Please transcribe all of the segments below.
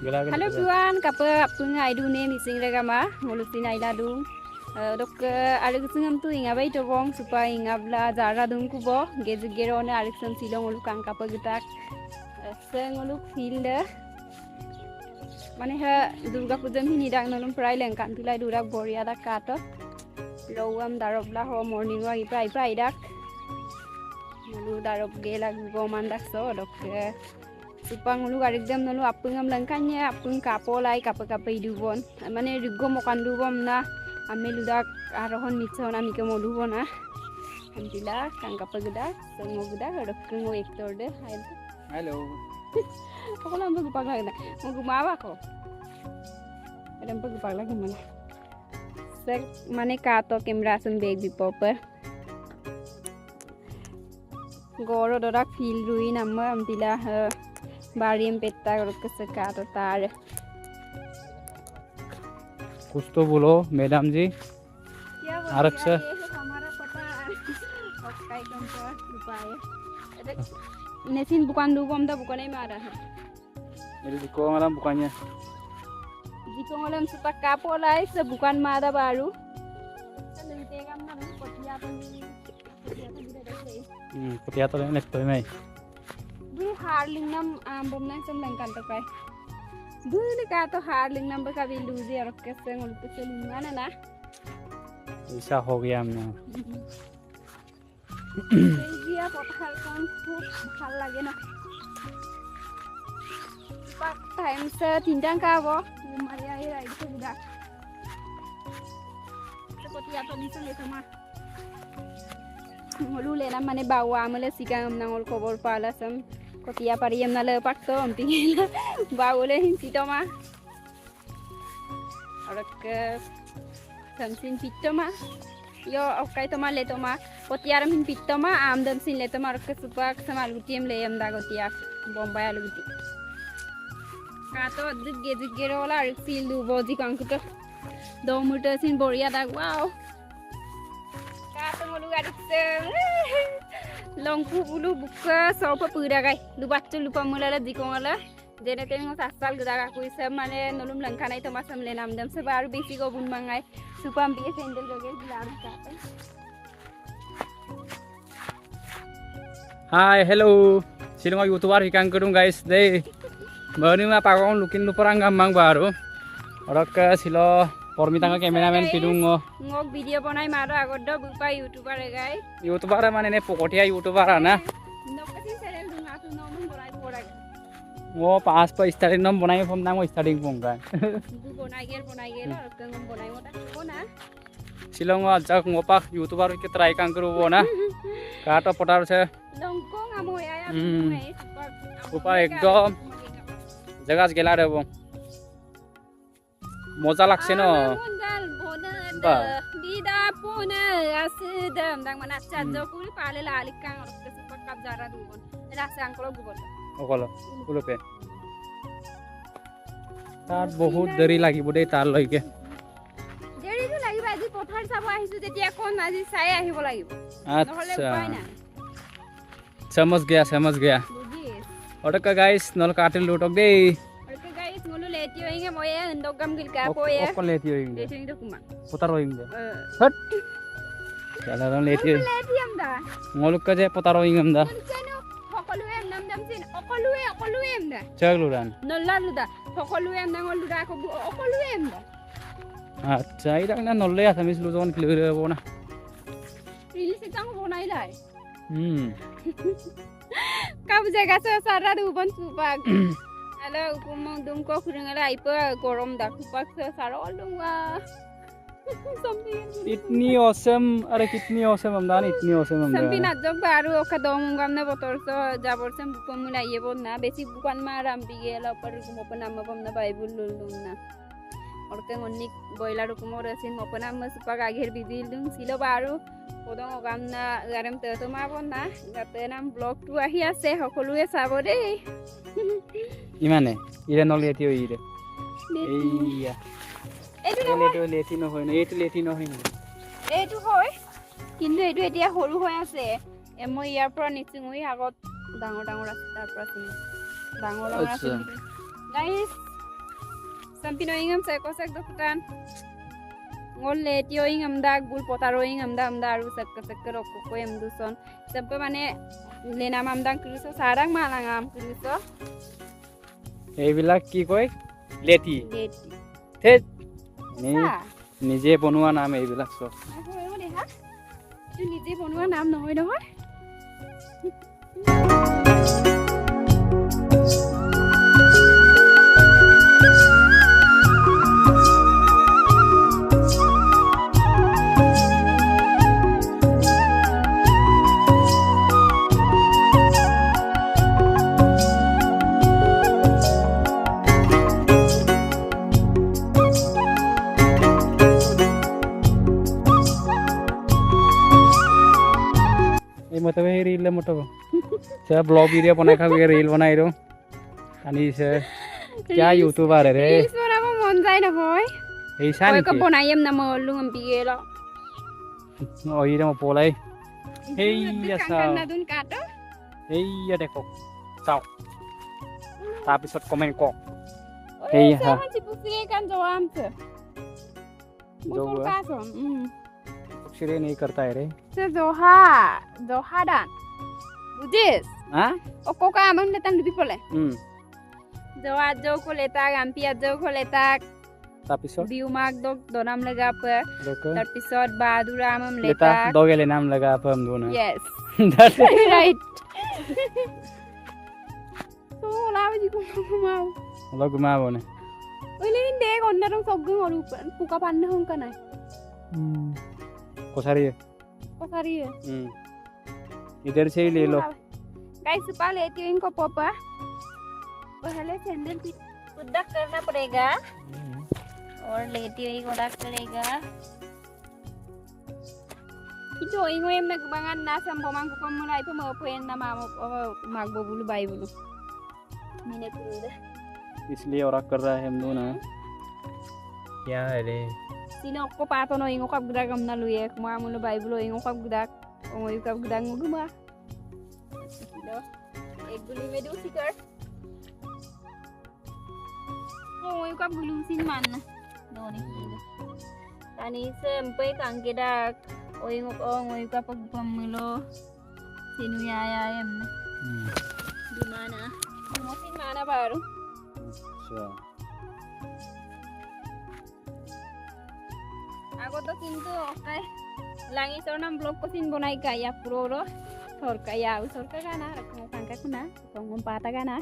Halo everyone, kapa apung aidu ne missing regama mulutin ailadung. Dok alexungam tu inga bai to bong supa inga bla zara dung kubo gezgero ne alexum silong uluk ang kapa gitak. Seng uluk field mane ha durga pujam hini dang nolum prai lengkan tulai durak boria dak kato. Lowam darobla ho morning wa iprai prai dak. Nolu darob gela go mandak so dok supang ulu garidam nolu apungam langkanya apung kapolai kapa idubon mane rigo mokandubom na ameludak arohon mitson amike molubona antila kang kapa geda sengo geda rodokko ektor de Hello. Ako lang magpaglag na mo gumawa ko adam pagpaglag man sir mane kato camera sun bag bipoper goro dorak feel ruin amma antila बारियम पेट्टा करके सकातो तार कुछ तो बोलो madam जी क्या बोल आरक्षण हमारा पता और काय कम पर उपाय नेसिन बुकान दुबम दा बुकान मारा है मेरे दिको malam bukannya दिको malam suka kapolai se bukan मारा baru selite kam na potia to potia to nek to mai du harlingnam ambom na sam lang kan to kai du ne ka to harlingnam ba ka bi luzi और कैसे उन पे चलूंगा ना ऐसा हो गया हमने dia pothal kon খুব ভাল লাগে না pak time se tinjang ka bo maria ai rai se budak seperti apa ni sele sama ngolu le na mane bawa mele sikam nangol kobor pala sam kotia pariem na le pakto ampingela bawole hintitoma orak samsin pitoma yo okai toma le toma kotia ram hin pitoma amdam sin le toma orak supak samal gutiem le am da kotia bombay alu guti kato digge rola feel du boji kankuto 2 meter sin boria da wow kato ngolu gadse longku bulu buka sopa pura gai lu baccu lupa mulala dikongala jene tengo sasal gudaga kuisa mane nolum langkanai to masam le namdam se baru besi go bun mangai supam bi sendel joge dilaru kata Hi hello silong youtuber hikang kedung guys deh baru ma pagong lukin lu perang gamang baru orak silo Pormitanga cameraman pidung ngok video banai maro agod do bupa youtuber gai youtuber mane ne pokotia youtuber ana nokasi channel dunga tu nomun borai borai वो पास पर starting नम बनाई form ना वो starting पोंगा bu bonai gel और kang bonai mota kona Shillong जग ngopa youtuber के try कांग करू वो ना काटा पटार से longkong amoy aya ऊपर एकदम जगह गेला रे वो मजा लागছে न ba dida pona asidam dang mana chajo kuri pale la alikang or kesupak kap jara dubon rasa angkolo gubon okolo kulope তার বহুত দেরি লাগিব দেই তার লইকে দেৰি তো লাগিব আজি পথাৰ চাব আহিছো তেতিয়া কোন আজি চাই আহিব লাগিব নহলে উপায় নাই समझ गया বুজিস ओटका गाइस नल काटिल लुटक दे oke guys ngulu leti hoinge moye ndogam gilka poye ओको लेती होइंगे leti ndo kuma पुतर होइंगे हट चला रन लेती leti amda ngoluk ka je putar होइंगे हमदा kanu সকলোৱে নামদাম চিন সকলোৱে আমদা चगलुरान নল্লা লুদা সকলোৱে আমদা লুদা সকলোৱে আমদা अच्छा इरा ना नल्ले आसामिस लुजन क्लियर होना রিলিজ এটা বনাই লাই কাব জায়গা সারা দুবন সুপাক হ্যালো উপম দুমকো খুরঙ্গলা আইপা গরম দা সুপাক সারা অলুঙ্গা इतनी औसम अरे कितनी औसम हमदान इतनी awesome Hamdan sampi najok baru oka domungam na botor so jabor sem pumula yebon na besi bukan maram bigela par gumo panama bam na bible lulun na orke onik boiler kumor asin mopanam supak agher bidil dung silo baru podong ogam na garam to ma bon na gate nam blog tu ahi ase hokolue sabo de ইমানে ইরে নলিয়েতি ওইরে এইয়া etu এটো লেতি নহয় না এটো লেতি নহয় না etu hoy কিন্তু etu etia horu hoy ase মই ইয়াৰ পৰা নিচিঙুই আগত ডাঙৰ আছে তাৰ পৰা চিঙি ডাঙৰ আছে guys Sampai noingam saya kosek dokutan. Ngolle tioingam dak bul potaroingam da amda aru sak rokko koyam duson. Sampai mane lena mamdang kruso sarang malangam kruso. এইবিলাক কি কয় লেটি Leti. তে Sa. নিজে বনোৱা নাম এইবিলাক চব Aku mau lihat. Itu নিজে বনোৱা নাম নহয় নহয়. এই মতে रील मोटो से ब्लॉग वीडियो बनाए खा रील बनाई रो अनि से क्या यूट्यूबर है रे Reels বনাব মন যায় নহয়. এইসা Koy নেকি ka bonayem na mo lungam bigelo. ওই রে পলাই এই Kangkan আছা na dun kato. এইয়া দেখো চাও তাৰপিছত কমেন্ট কক Oy, Hey, sa ha. man si Pusi kan jawam se. जो Usul हुआ kaso. सिरे नहीं करता है रे Se Zoha dan. Budis. हाँ Oko ka amang letang lebih pole. हम्म Zoha jo ko letak, ampia jo ko letak. তাৰপিছত Biumak dog donam lega pe. দেখো Terpisod baduramam लेता letak. दोगेले नाम लगा आप हम दोनों Yes. Right. So, lawa di ko mau. लोग घुमा बोने Uy, hindi ko na rong sogong orupan. Puka panahon ka na. Kosari है Pasari. इधर से ही ले लो Guys, सुपा लेती हूँ इनको पोपा. पहले सैंडल उड़क करना पड़ेगा और लेती हुई उड़क करेगा. Itu ingo em nagbangan na sa pamangko pa muna ito mapuin na magbubulu bay bulu. Minute udah. इसलिए और कर रहा है हम दोनों क्या है रे Sino ko pato no ingo kap gudak am na luye kuma mo bay bulu ingo kap gudak. O ingo kap gudak mo duma. Sino? Ek guli me do sikar. O ingo kap gulu sin man na. No ni. Tani sempai kangkedak. O ingo kap pagpamulo. Sino yaya em na. Di mana? Mo sin mana baru. अच्छा Ako to kinto okay. Langi so nam blog ko sin bonai kaya puro sorka ya sorka kana rakmo kangka kuna kung pata kana.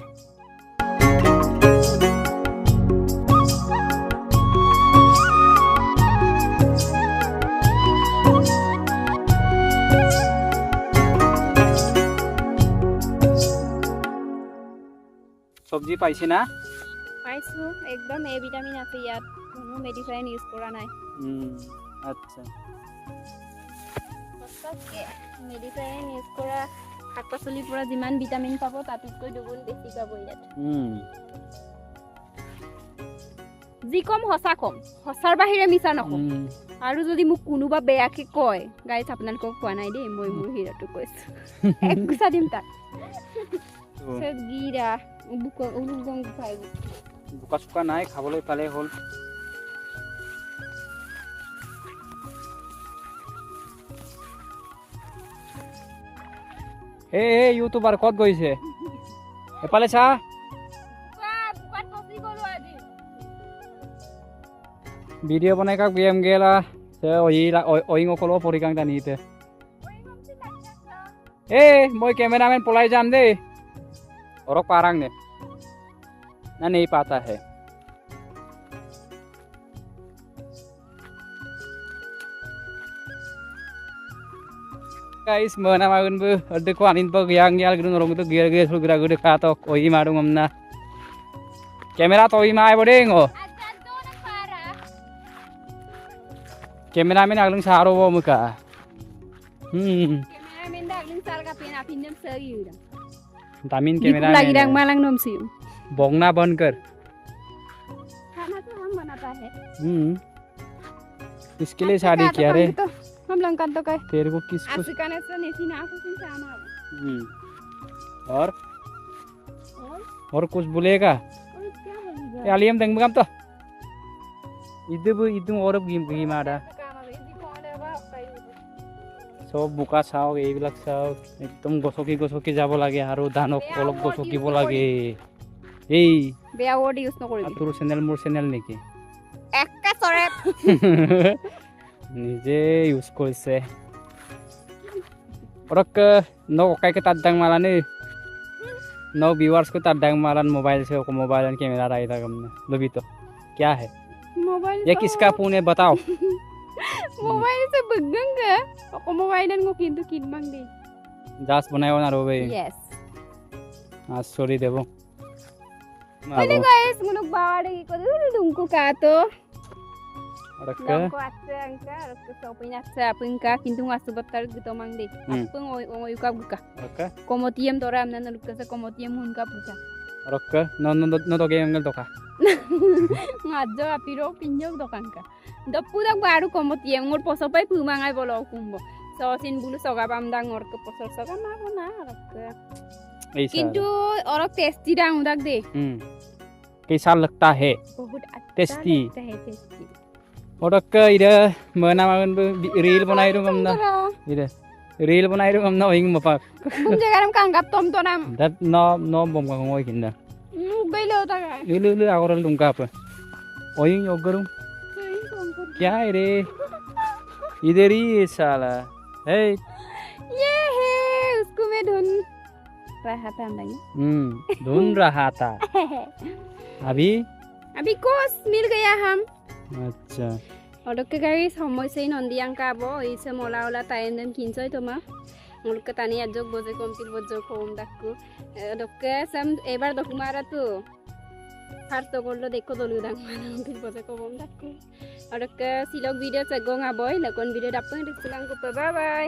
सब्जी पाइছে না পাইছো একদম এ vitamin আছে ইয়াত কোনো medicine use কৰা নাই আচ্ছা সঁচাকে মেডিসিন ইউজ কৰা শাক-পাচলিৰ পৰা যিমান ভিটামিন পাব তাতকৈ দুগুণ বেছি পাব ইয়াত যি কম সঁচা কম সঁচাৰ বাহিৰে মিছা নকম আৰু যদি মোক কোনোবা বেয়াকে কয় গাইছ আপোনালোকক কোৱা নাই দেই মই মোৰ হিৰটো কৈছো এক গুছা দিম তাক গিৰা উলুগং গুফাই বোকা চোকা নাই খাবলৈ পালে হ'ল এ ইউটিউবাৰ ক'ত গৈছে এফালে চা ভিডিঅ' বনাই কাক গেম গেলা অইং অকলো পৰিকাং টানিতে এ মই কেমেৰামেন পলাই যাম দেই औरक पारंग ने ना नहीं पाता है guys mana magun bu ade ko anin pa yang yal gudung rong tu gear gear sul gira gude ka to oi marung amna kamera to oi mai bodeng o kamera men aglung saro bo muka kameramen dak ling sal ka pina pindam seriu तामीन Di camera lagi dang malang nom siu. बोंगना बंद कर खाना तो हम बनाता है. इसके लिए शादी किया रे हम लंकन तो कहे. तेरे को किसको आशिकाने से नहीं ना कुछ इंसान और और कुछ बोलेगा और क्या बोलेगा? यालियम दंग मगम तो Itu orang gimana? সব বোকা চাওক এইবিলাক চাওক একদম গছকি যাব লাগে আৰু ধানক অলপ গছকিব লাগে এই বেয়া ৱৰ্ড ইউজ নকৰিবি তোৰ চেনেল মোৰ চেনেল নেকি একে চৰে নিজে ইউজ কৰিছে ওরক नो काई के तद्दंग मालाने नो व्यूअर्स को तद्दंग मालान मोबाइल से को मोबाइल एंड कैमरा रहा था हमने लोभी तो क्या है मोबाइल ये किसका फोन है बताओ मोबाइल से बगंग को मोबाइल को किंतु किन मांगदे जास बनायो ना रो भाई यस आज सॉरी देबो हेलो गाइस मुनुक बावाडे को दुंकु का तो ओरक Loko atse angka, rasa sopin atse apengka, kintu ngasu betar gitu mang deh. Apeng oi uka buka. ओरक Komotiem tora amna naluka sa komotiem hunka buka. ओरक नो तो गेम अंगल दोका Ngajo apiro pinjok dokan ka. Dopu dak baru komotiem ngur posopai pumangai bolo kumbo. Sosin bulu soga bamdang ngor ke posor soga na rok. ऐसा Kintu orok tasty dang udak deh. कैसा लगता है बहुत अच्छा टेस्टी लगता है tasty. ओरक इधर मना मागन रील बनाई रूम हमना इधर रील बनाई room Hamna owing Mopa Bum jagaram kanggap tom to nam. that no bom ka ngoi kinda Bailo ta ka. इलु आगोरल दुंका पे ओइंग योगरुम क्या है रे इधर ही साला हे ये है उसको मैं ढूंढ रहा था अंदर ढूंढ रहा था अभी कोस मिल गया हम अच्छा और के गाइस समय से नंदियां का बो इसे मोला वाला तायन किनसोय तो मा मुलक तानी आजक बजे कमतिल बजो कोम दाकु डक्के सम एबार दकुमारा तो फार तो गोल्लो देखो दोलु दांग माना बजे कोम दाकु और के सिलक वीडियो से गोंगा बॉय लकोन वीडियो दापन दिसलांग को बाय बाय